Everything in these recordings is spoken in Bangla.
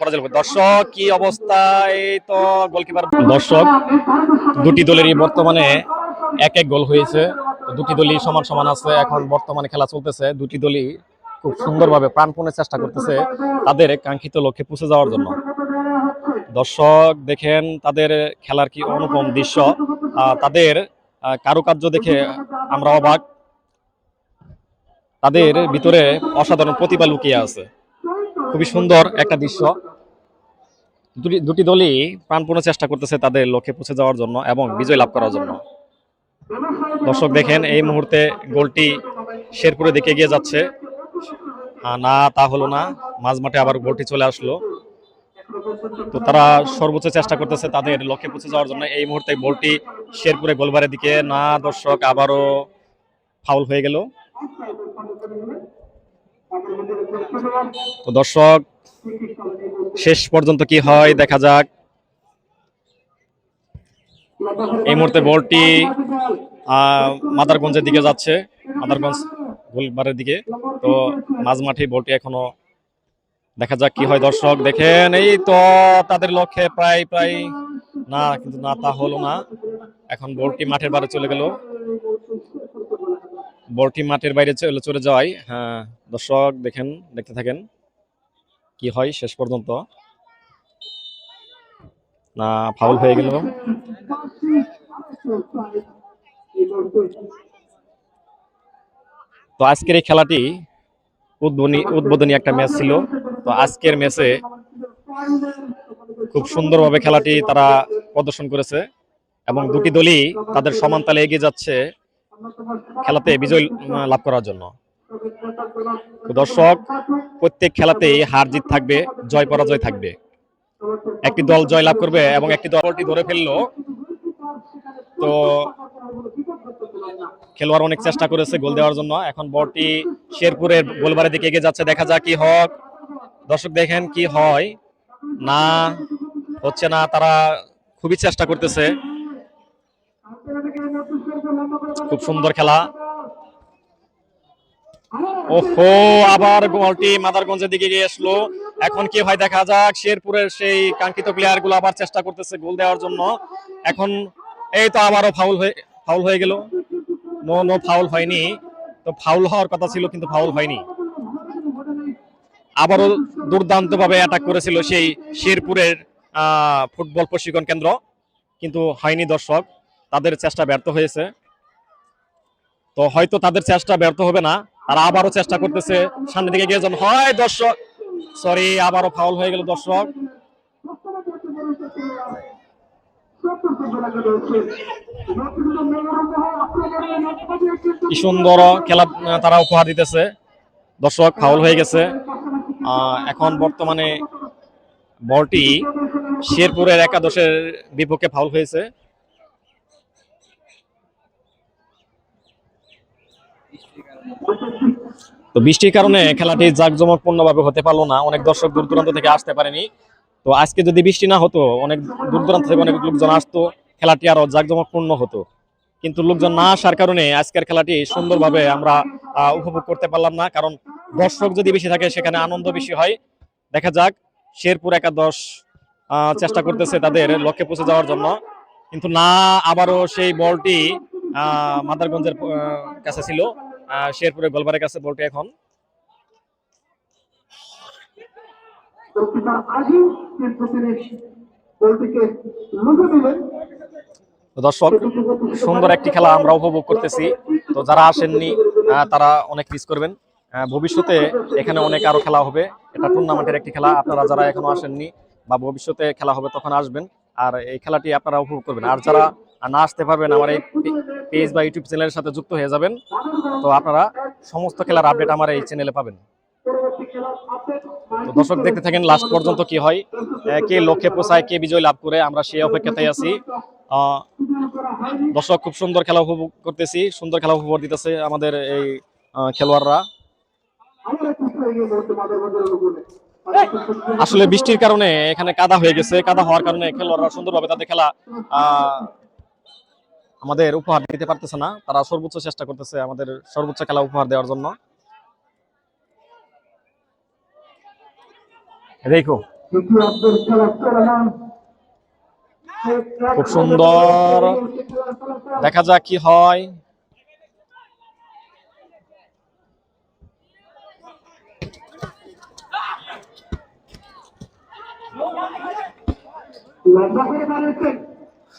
পরাজয়। দর্শক কি অবস্থা, এই তো গোলকিপার। দর্শক দুটি দলেরই বর্তমানে এক এক গোল হয়েছে, দুটি দলই সমান সমান আছে। এখন বর্তমানে খেলা চলতেছে, দুটি দলই খুব সুন্দরভাবে প্রাণপণে চেষ্টা করতেছে তাদের কাঙ্ক্ষিত লক্ষ্যে পৌঁছে যাওয়ার জন্য। দর্শক দেখেন তাদের খেলার কি অনুপম দৃশ্য, তাদের কারুকার্য দেখে আমরা অবাক। তাদের ভিতরে অসাধারণ প্রতিভা লুকিয়ে আছে, খুবই সুন্দর একটা দৃশ্য। দুটি দলই প্রাণপণে চেষ্টা করতেছে তাদের লক্ষ্যে পৌঁছে যাওয়ার জন্য এবং বিজয় লাভ করার জন্য। দর্শক দেখেন এই মুহূর্তে গোলটি শেরপুরে দিকে এগিয়ে যাচ্ছে, না তা হলো না, মাঝ মাঠে আবার গোলটি চলে আসলো। তো তারা সর্বোচ্চ চেষ্টা করতেছে তাদের লক্ষ্যে পৌঁছে যাওয়ার জন্য। এই মুহূর্তে গোলটি শেরপুরে গোলবারের দিকে, না দর্শক আবারও ফাউল হয়ে গেল। তো দর্শক শেষ পর্যন্ত কি হয় দেখা যাক। এই মুহূর্তে বলটি মাদারগঞ্জের দিকে যাচ্ছে, মাদারগঞ্জ গোলবারের দিকে। তো মাঝ মাঠে বলটি এখনো, দেখা যাক কি হয়। দর্শক দেখেন এই তো তাদের লক্ষ্যে প্রায় প্রায়, না কিন্তু না তা হলো না। এখন বলটি মাঠের বাইরে চলে গেল, বলটি মাঠের বাইরে চলে যাওয়ায়, হ্যাঁ দর্শক দেখেন, দেখতে থাকেন কি হয় শেষ পর্যন্ত। না ফাউল হয়ে গেল। তো আজকের এই খেলাটি উদ্বোধনী একটা ম্যাচ ছিল। তো আজকের ম্যাচে খুব সুন্দরভাবে খেলাটি তারা প্রদর্শন করেছে এবং দুটি দলই তাদের সমান তালে এগিয়ে যাচ্ছে খেলাতে বিজয় লাভ করার জন্য। দর্শক প্রত্যেক খেলাতেই হার জিত থাকবে, জয় পরাজয় থাকবে। একটি দল জয় লাভ করবে এবং একটি দলটি ধরে ফেললো। তো খেলোয়াড় অনেক চেষ্টা করেছে গোল দেওয়ার জন্য। এখন বলটি শেরপুরের গোলবারের দিকে এগিয়ে যাচ্ছে, দেখা যাক কি হোক। দর্শক দেখেন কি হয়, না হচ্ছে না, তারা খুবই চেষ্টা করতেছে। খুব সুন্দর খেলা। ওহো, আবার গোলটি মাদারগঞ্জের দিকে গিয়ে আসলো। এখন কি হয় দেখা যাক। শেরপুরের সেই কাঙ্ক্ষিত প্লেয়ার গুলো আবার চেষ্টা করতেছে গোল দেওয়ার জন্য। এখন এই তো আবারও ফাউল হয়ে গেল। নো ফাউল হয়নি। তো ফাউল হওয়ার কথা ছিল কিন্তু ফাউল হয়নি। আবারও দুর্দান্ত ভাবে অ্যাটাক করেছিল সেই শেরপুরের ফুটবল প্রশিক্ষণ কেন্দ্র, কিন্তু হয়নি। দর্শক তাদের চেষ্টা ব্যর্থ হয়েছে। তো হয়তো তাদের চেষ্টা ব্যর্থ হবে না, তারা আবারও চেষ্টা করতেছে সামনের দিকে গিয়ে হয়। দর্শক সরি, আবারও ফাউল হয়ে গেল। দর্শক কি সুন্দর খেলা তারা উপহার দিতেছে। দর্শক ফাউল হয়ে গেছে। এখন বর্তমানে বলটি শেরপুরের একাদশের বিপক্ষে ফাউল হয়েছে। তো বৃষ্টির কারণে খেলাটি জাঁকজমকপূর্ণভাবে হতে পারলো না, অনেক দর্শক দূর দূরান্ত থেকে আসতে পারেনি। তো আজকে যদি বৃষ্টি না হতো, অনেক দূর দূরান্ত থেকে অনেক লোকজন আসতো, খেলাটি আরো জাঁকজমকপূর্ণ হতো। কিন্তু লোকজন না আসার কারণে আজকের খেলাটি সুন্দরভাবে আমরা উপভোগ করতে পারলাম না, কারণ দর্শক যদি বেশি থাকে সেখানে আনন্দ বেশি হয়। দেখা যাক, শেরপুর একাদশ চেষ্টা করতেছে তাদের লক্ষ্যে পৌঁছে যাওয়ার জন্য, কিন্তু না, আবারও সেই বলটি মাদারগঞ্জের কাছে ছিল, শেরপুরের গোলবারের কাছে বলটি। এখন দর্শক সুন্দর একটি খেলা আমরা উপভোগ করতেছি। তো যারা আসেননি তারা অনেক মিস করবেন। ভবিষ্যতে এখানে অনেক আরো খেলা হবে, এটা টুর্নামেন্টের একটি খেলা। আপনারা যারা এখনো আসেননি বা ভবিষ্যতে খেলা হবে তখন আসবেন, আর এই খেলাটি আপনারা উপভোগ করবেন। আর যারা না আসতে পারবেন, আমার এই পেজ বা ইউটিউব চ্যানেলের সাথে যুক্ত হয়ে যাবেন। তো আপনারা সমস্ত খেলার আপডেট আমার এই চ্যানেলে পাবেন। তো দর্শক দেখতে থাকেন লাস্ট পর্যন্ত কি হয়, কে লক্ষ্যে পৌঁছায়, কে বিজয় লাভ করে, আমরা সেই অপেক্ষাতেই আছি। দর্শক খুব সুন্দর খেলা উপভোগ করতেছি, সুন্দর খেলা উপভোগ দিতেছে আমাদের এই খেলোয়াড়রা। আসলে বৃষ্টির কারণে এখানে কাদা হয়ে গেছে, কাদা হওয়ার কারণে খেলোয়াড়রা সুন্দরভাবে তাদের খেলা আমাদের উপহার দিতে পারতেছে না। তারা সর্বোচ্চ চেষ্টা করতেছে আমাদের সর্বোচ্চ খেলা উপহার দেওয়ার জন্য। দেখো খুব সুন্দর, দেখা যাক কি হয়।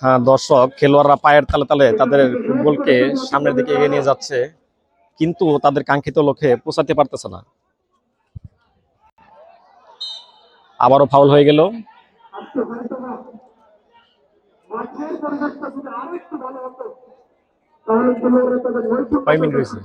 হ্যাঁ দর্শক, খেলোয়াড়রা পায়ের তালে তালে তাদের ফুটবলকে সামনের দিকে এগিয়ে নিয়ে যাচ্ছে, কিন্তু তাদের কাঙ্ক্ষিত লক্ষ্যে পৌঁছাতে পারতেছে না। আবারও ফাউল হয়ে গেল। কয় মিনিট হয়েছে?